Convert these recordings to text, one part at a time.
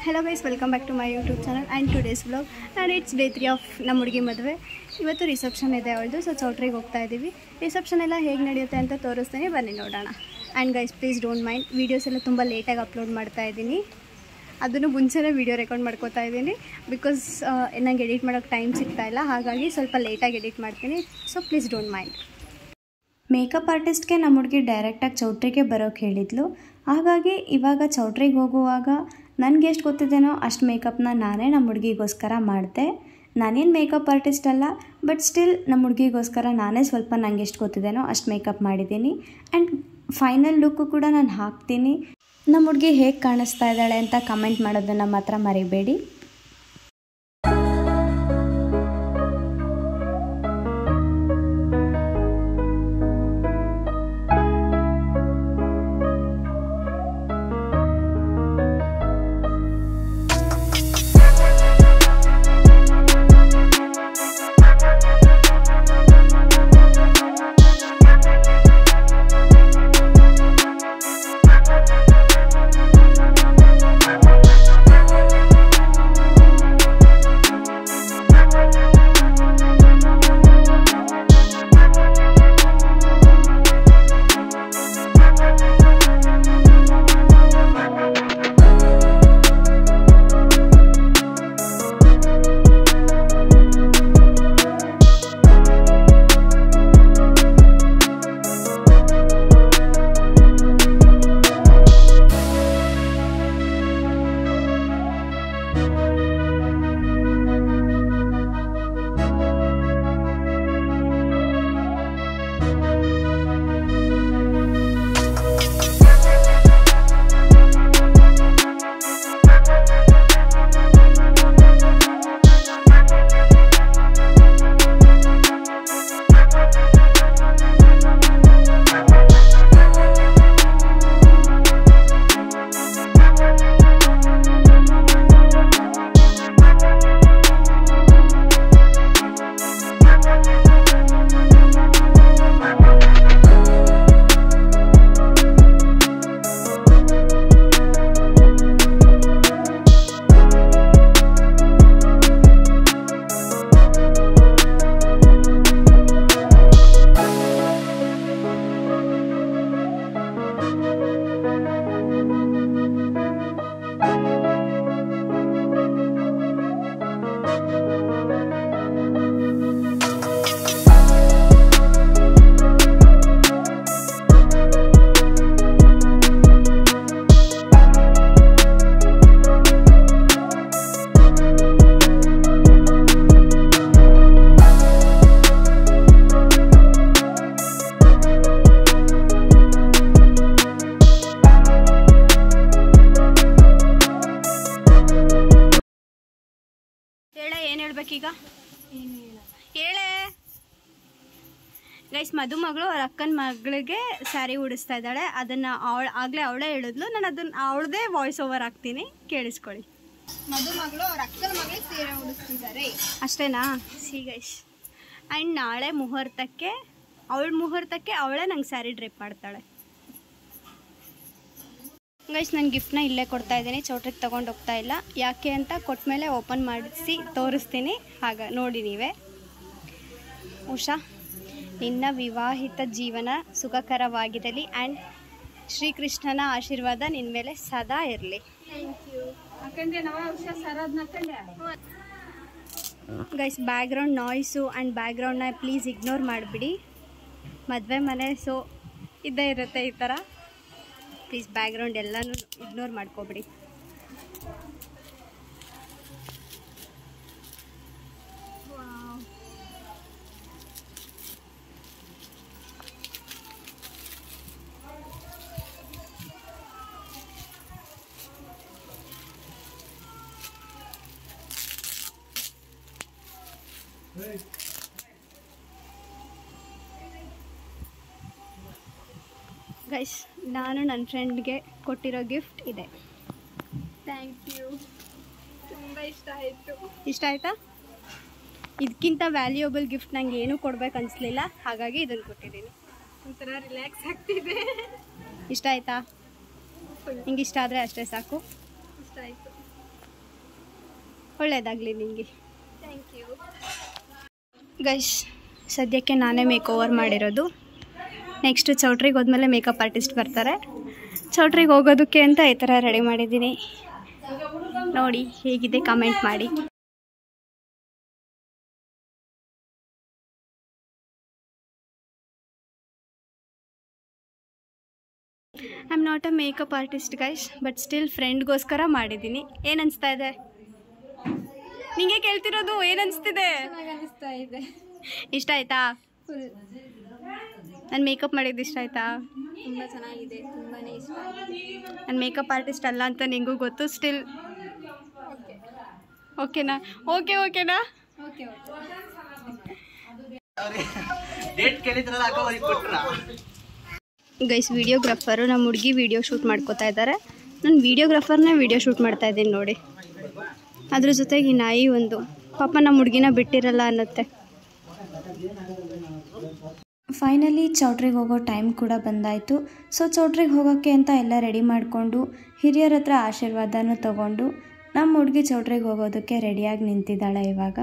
Hello guys, welcome back to my YouTube channel and today's vlog and it's day 3 of ನಮ್ಮ ಹುಡುಗಿ ಮದುವೆ. ಇವತ್ತು reception ಇದೆ ಅವಳದು, ಸೊ ಚೌಟ್ರಿಗೆ ಹೋಗ್ತಾ ಇದ್ದೀವಿ. ರಿಸೆಪ್ಷನ್ ಎಲ್ಲ ಹೇಗೆ ನಡೆಯುತ್ತೆ ಅಂತ ತೋರಿಸ್ತೀನಿ, ಬನ್ನಿ ನೋಡೋಣ. And guys please don't mind, videos ಎಲ್ಲ ತುಂಬ ಲೇಟಾಗಿ ಅಪ್ಲೋಡ್ ಮಾಡ್ತಾ ಇದ್ದೀನಿ. ಅದನ್ನು ಮುಂಚೆನೇ ವೀಡಿಯೋ ರೆಕಾರ್ಡ್ ಮಾಡ್ಕೋತಾ ಇದ್ದೀನಿ ಬಿಕಾಸ್ ನಂಗೆ ಎಡಿಟ್ ಮಾಡೋಕ್ಕೆ ಟೈಮ್ ಸಿಗ್ತಾಯಿಲ್ಲ, ಹಾಗಾಗಿ ಸ್ವಲ್ಪ ಲೇಟಾಗಿ ಎಡಿಟ್ ಮಾಡ್ತೀನಿ. So please don't mind. Makeup ಆರ್ಟಿಸ್ಟ್ಗೆ ನಮ್ಮ ಹುಡುಗಿ ಡೈರೆಕ್ಟಾಗಿ ಚೌಟ್ರಿಗೆ ಬರೋಕ್ಕೆ ಹೇಳಿದ್ಲು. ಹಾಗಾಗಿ ಇವಾಗ ಚೌಟ್ರಿಗೆ ಹೋಗುವಾಗ ನನಗೆ ಎಷ್ಟು ಗೊತ್ತಿದ್ದೇನೋ ಅಷ್ಟು ಮೇಕಪ್ನ ನಾನೇ ನಮ್ಮ ಹುಡುಗಿಗೋಸ್ಕರ ಮಾಡಿದೆ. ನಾನೇನು ಮೇಕಪ್ ಆರ್ಟಿಸ್ಟ್ ಅಲ್ಲ, ಬಟ್ ಸ್ಟಿಲ್ ನಮ್ಮ ಹುಡುಗಿಗೋಸ್ಕರ ನಾನೇ ಸ್ವಲ್ಪ ನನಗೆ ಎಷ್ಟು ಗೊತ್ತಿದ್ದೇನೋ ಅಷ್ಟು ಮೇಕಪ್ ಮಾಡಿದ್ದೀನಿ. ಆ್ಯಂಡ್ ಫೈನಲ್ ಲುಕ್ಕು ಕೂಡ ನಾನು ಹಾಕ್ತೀನಿ. ನಮ್ಮ ಹುಡುಗಿ ಹೇಗೆ ಕಾಣಿಸ್ತಾ ಇದ್ದಾಳೆ ಅಂತ ಕಮೆಂಟ್ ಮಾಡೋದನ್ನು ಮಾತ್ರ ಮರಿಬೇಡಿ. ಈಗ ಹೇಳೆ ಗೈಸ್, ಮದುಮಗಳು ಅವ್ರ ಅಕ್ಕನ ಮಗಳಿಗೆ ಸ್ಯಾರಿ ಉಡಿಸ್ತಾ ಇದ್ದಾಳೆ. ಅದನ್ನು ಅವಳೇ ಹೇಳಿದ್ಲು. ನಾನು ಅದನ್ನು ಅವಳದೇ ವಾಯ್ಸ್ ಓವರ್ ಹಾಕ್ತೀನಿ, ಕೇಳಿಸ್ಕೊಳ್ಳಿ. ಮದುಮಗಳು ಅವ್ರ ಅಕ್ಕನ ಮಗಳಿಗೆ ಸೀರೆ ಉಡಿಸ್ತಿದ್ದಾರೆ ಅಷ್ಟೇನಾ? ಸಿ ಗೈಸ್, ಆ್ಯಂಡ್ ನಾಳೆ ಮುಹೂರ್ತಕ್ಕೆ ಅವಳೇ ನಂಗೆ ಸ್ಯಾರಿ ಡ್ರೆಪ್ ಮಾಡ್ತಾಳೆ. ಗೈಸ್, ನಾನು ಗಿಫ್ಟ್ನ ಇಲ್ಲೇ ಕೊಡ್ತಾ ಇದ್ದೀನಿ, ಚೌಟ್ರಿಗೆ ತೊಗೊಂಡು ಹೋಗ್ತಾ ಇಲ್ಲ. ಯಾಕೆ ಅಂತ ಕೊಟ್ಟ ಮೇಲೆ ಓಪನ್ ಮಾಡಿಸಿ ತೋರಿಸ್ತೀನಿ, ಆಗ ನೋಡಿ ನೀವೇ. ಉಷಾ, ನಿನ್ನ ವಿವಾಹಿತ ಜೀವನ ಸುಖಕರವಾಗಿರಲಿ ಆ್ಯಂಡ್ ಶ್ರೀಕೃಷ್ಣನ ಆಶೀರ್ವಾದ ನಿನ್ನ ಮೇಲೆ ಸದಾ ಇರಲಿ. ಗೈಸ್, ಬ್ಯಾಕ್ಗ್ರೌಂಡ್ ನಾಯ್ಸು ಆ್ಯಂಡ್ ಬ್ಯಾಕ್ಗ್ರೌಂಡ್ನ ಪ್ಲೀಸ್ ಇಗ್ನೋರ್ ಮಾಡಿಬಿಡಿ. ಮದುವೆ ಮನೆ ಸೊ ಇದ್ದೇ ಇರುತ್ತೆ ಈ ಥರ. ಪ್ಲೀಸ್ ಬ್ಯಾಕ್ಗ್ರೌಂಡ್ ಎಲ್ಲನೂ ಇಗ್ನೋರ್ ಮಾಡ್ಕೊಬಿಡಿ. ಗೈಸ್, ನಾನು ನನ್ನ ಫ್ರೆಂಡ್ಗೆ ಕೊಟ್ಟಿರೋ ಗಿಫ್ಟ್ ಇದೆ. ಥ್ಯಾಂಕ್ ಯು, ತುಂಬ ಇಷ್ಟ ಆಯಿತು. ಇಷ್ಟ ಆಯಿತಾ? ಇದಕ್ಕಿಂತ ವ್ಯಾಲ್ಯೂಯಬಲ್ ಗಿಫ್ಟ್ ನಂಗೆ ಏನೂ ಕೊಡ್ಬೇಕು ಅನಿಸ್ಲಿಲ್ಲ, ಹಾಗಾಗಿ ಇದನ್ನು ಕೊಟ್ಟಿದ್ದೀನಿ. ಒಂಥರ ರಿಲ್ಯಾಕ್ಸ್ ಆಗ್ತಿದೆ. ಇಷ್ಟ ಆಯಿತಾ? ನಿಂಗೆ ಇಷ್ಟ ಆದರೆ ಅಷ್ಟೇ ಸಾಕು. ಇಷ್ಟ ಆಯಿತು. ಒಳ್ಳೆಯದಾಗಲಿ ನಿಮಗೆ. ಥ್ಯಾಂಕ್ ಯು ಗೈಸ್, ಸದ್ಯಕ್ಕೆ ನಾನೇ ಮೇಕ್ ಓವರ್ ಮಾಡಿರೋದು. ನೆಕ್ಸ್ಟು ಚೌಟ್ರಿಗೆ ಹೋದ್ಮೇಲೆ ಮೇಕಪ್ ಆರ್ಟಿಸ್ಟ್ ಬರ್ತಾರೆ. ಚೌಟ್ರಿಗೆ ಹೋಗೋದಕ್ಕೆ ಅಂತ ಈ ಥರ ರೆಡಿ ಮಾಡಿದ್ದೀನಿ. ನೋಡಿ ಹೇಗಿದೆ ಕಮೆಂಟ್ ಮಾಡಿ. I am not a makeup artist guys, but still ಫ್ರೆಂಡ್ಗೋಸ್ಕರ ಮಾಡಿದ್ದೀನಿ. ಏನು ಅನಿಸ್ತಾ ಇದೆ ನಿಂಗೆ? ಕೇಳ್ತಿರೋದು ಏನು ಅನಿಸ್ತಿದೆ? ಅನಿಸ್ತಾ ಇದೆ. ಇಷ್ಟ ಆಯ್ತಾ? ಫುಲ್ ನಾನು ಮೇಕಪ್ ಮಾಡಿದ್ದು ಇಷ್ಟ ಆಯ್ತಾ? ತುಂಬ ಚೆನ್ನಾಗಿದೆ, ತುಂಬಾ ಇಷ್ಟ ಆಗಿದೆ. ನಾನು ಮೇಕಪ್ ಆರ್ಟಿಸ್ಟ್ ಅಲ್ಲ ಅಂತ ನಿಂಗೂ ಗೊತ್ತು, ಸ್ಟಿಲ್ ಓಕೆನಾ? ಓಕೆನಾ? ಓಕೆ ಗೈಸ್, ವಿಡಿಯೋಗ್ರಾಫರು ನಮ್ಮ ಹುಡುಗಿ ವಿಡಿಯೋ ಶೂಟ್ ಮಾಡ್ಕೋತಾ ಇದ್ದಾರೆ. ನಾನು ವಿಡಿಯೋಗ್ರಾಫರ್ನೇ ವಿಡಿಯೋ ಶೂಟ್ ಮಾಡ್ತಾ ಇದ್ದೀನಿ ನೋಡಿ. ಅದ್ರ ಜೊತೆಗೆ ಈ ನಾಯಿ ಒಂದು ಪಾಪ ನಮ್ಮ ಹುಡುಗಿನ ಬಿಟ್ಟಿರಲ್ಲ ಅನ್ನತ್ತೆ. ಫೈನಲಿ ಚೌಟ್ರಿಗೆ ಹೋಗೋ ಟೈಮ್ ಕೂಡ ಬಂದಾಯಿತು. ಸೊ ಚೌಟ್ರಿಗೆ ಹೋಗೋಕ್ಕೆ ಅಂತ ಎಲ್ಲ ರೆಡಿ ಮಾಡಿಕೊಂಡು ಹಿರಿಯರ ಹತ್ರ ಆಶೀರ್ವಾದನೂ ತಗೊಂಡು ನಮ್ಮ ಹುಡುಗಿ ಚೌಟ್ರಿಗೆ ಹೋಗೋದಕ್ಕೆ ರೆಡಿಯಾಗಿ ನಿಂತಿದ್ದಾಳೆ. ಇವಾಗ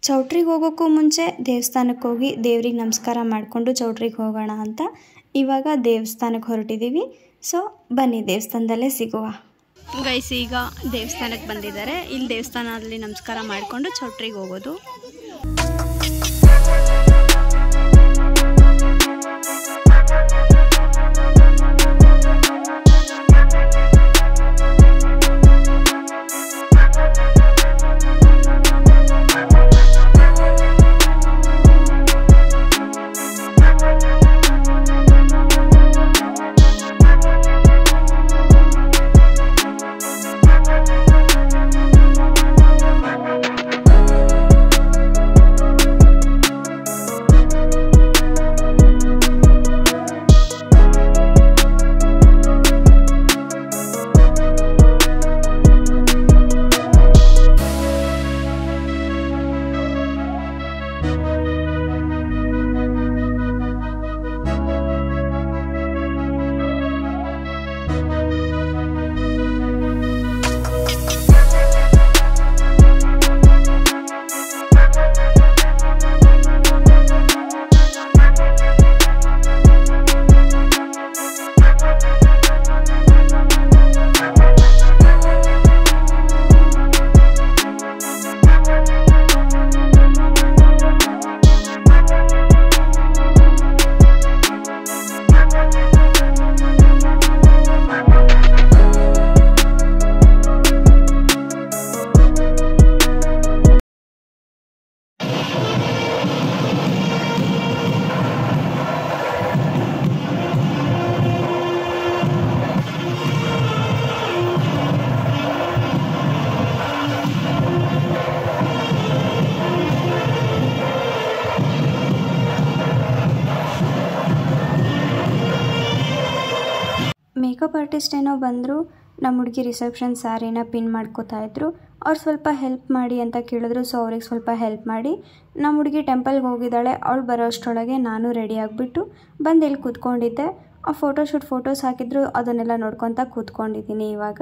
ಚೌಟ್ರಿಗೆ ಹೋಗೋಕ್ಕೂ ಮುಂಚೆ ದೇವಸ್ಥಾನಕ್ಕೆ ಹೋಗಿ ದೇವ್ರಿಗೆ ನಮಸ್ಕಾರ ಮಾಡಿಕೊಂಡು ಚೌಟ್ರಿಗೆ ಹೋಗೋಣ ಅಂತ ಇವಾಗ ದೇವಸ್ಥಾನಕ್ಕೆ ಹೊರಟಿದ್ದೀವಿ. ಸೊ ಬನ್ನಿ ದೇವಸ್ಥಾನದಲ್ಲೇ ಸಿಗುವ. ಗೈಸ್, ಈಗ ದೇವಸ್ಥಾನಕ್ಕೆ ಬಂದಿದ್ದಾರೆ. ಇಲ್ಲಿ ದೇವಸ್ಥಾನದಲ್ಲಿ ನಮಸ್ಕಾರ ಮಾಡಿಕೊಂಡು ಚೌಟ್ರಿಗೆ ಹೋಗೋದು. ಮೇಕಪ್ ಆರ್ಟಿಸ್ಟ್ ಏನೋ ಬಂದರು. ನಮ್ಮ ಹುಡುಗಿ ರಿಸೆಪ್ಷನ್ ಸ್ಯಾರಿನ ಪಿನ್ ಮಾಡ್ಕೋತಾ ಇದ್ರು. ಅವ್ರು ಸ್ವಲ್ಪ ಹೆಲ್ಪ್ ಮಾಡಿ ಅಂತ ಕೇಳಿದ್ರು. ಸೊ ಅವ್ರಿಗೆ ಸ್ವಲ್ಪ ಹೆಲ್ಪ್ ಮಾಡಿ ನಮ್ಮ ಹುಡುಗಿ ಟೆಂಪಲ್ಗೆ ಹೋಗಿದ್ದಾಳೆ. ಅವಳು ಬರೋ ಅಷ್ಟರೊಳಗೆ ನಾನು ರೆಡಿ ಆಗಿಬಿಟ್ಟು ಬಂದು ಇಲ್ಲಿ ಕೂತ್ಕೊಂಡಿದ್ದೆ. ಆ ಫೋಟೋಸ್ ಹಾಕಿದ್ರು, ಅದನ್ನೆಲ್ಲ ನೋಡ್ಕೊತಾ ಕೂತ್ಕೊಂಡಿದ್ದೀನಿ ಇವಾಗ.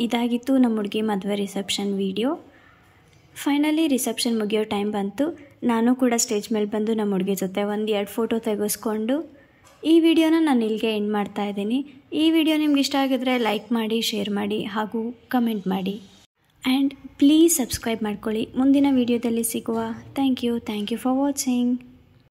ಇದಾಗಿತ್ತು ನಮ್ಮ ಹುಡುಗಿ ಮದುವೆ ರಿಸೆಪ್ಷನ್ ವಿಡಿಯೋ. ಫೈನಲಿ ರಿಸೆಪ್ಷನ್ ಮುಗಿಯೋ ಟೈಮ್ ಬಂತು. ನಾನು ಕೂಡ ಸ್ಟೇಜ್ ಮೇಲೆ ಬಂದು ನಮ್ಮ ಹುಡುಗಿ ಜೊತೆ 1-2 ಫೋಟೋ ತೆಗೆಸ್ಕೊಂಡು ಈ ವಿಡಿಯೋನ ನಾನು ಇಲ್ಲಿಗೆ ಎಂಡ್ ಮಾಡ್ತಾ ಇದ್ದೀನಿ. ಈ ವಿಡಿಯೋ ನಿಮ್ಗೆ ಇಷ್ಟ ಆಗಿದ್ರೆ ಲೈಕ್ ಮಾಡಿ, ಶೇರ್ ಮಾಡಿ ಹಾಗೂ ಕಮೆಂಟ್ ಮಾಡಿ. ಆ್ಯಂಡ್ ಪ್ಲೀಸ್ ಸಬ್ಸ್ಕ್ರೈಬ್ ಮಾಡ್ಕೊಳ್ಳಿ. ಮುಂದಿನ ವಿಡಿಯೋದಲ್ಲಿ ಸಿಗುವ. Thank you for watching.